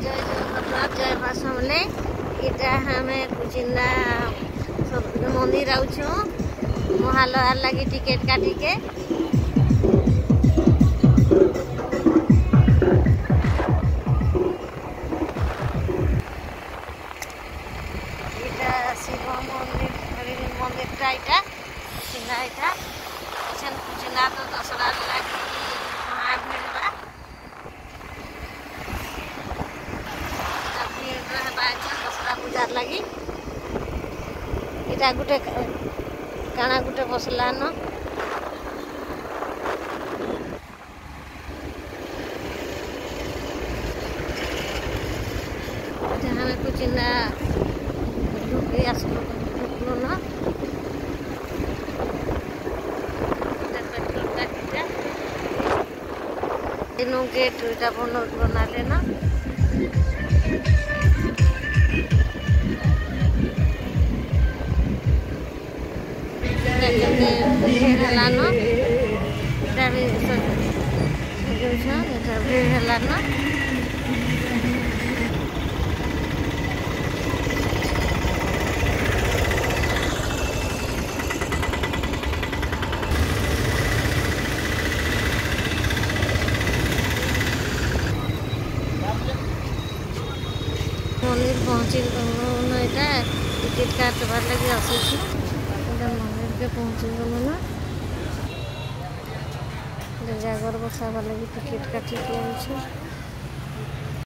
जय जगन्नाथ जय माँ समले इटा हमें कुचिंदा मंदिर आउछु महालयार लगी टिकेट काटी के शिव मंदिर मंदिरटा इटा चिन्हा इटा कुचिंदा तो दसरा लगी महाभीड़ दसरा पूजार लगी इटा गुटे काना गुटे बसला न हमें कुछ ना ढुकी आसलो न इनो गेट इटा बना लेना भीड़ हेलान भीड़ हेलान मंदिर पहुँची यहाँ टिकेट काटबार लगे आसुଛୁ मंदिर के पहुँची गलु ना जागर बसाबार लगे टिकेट काटिक आइछु।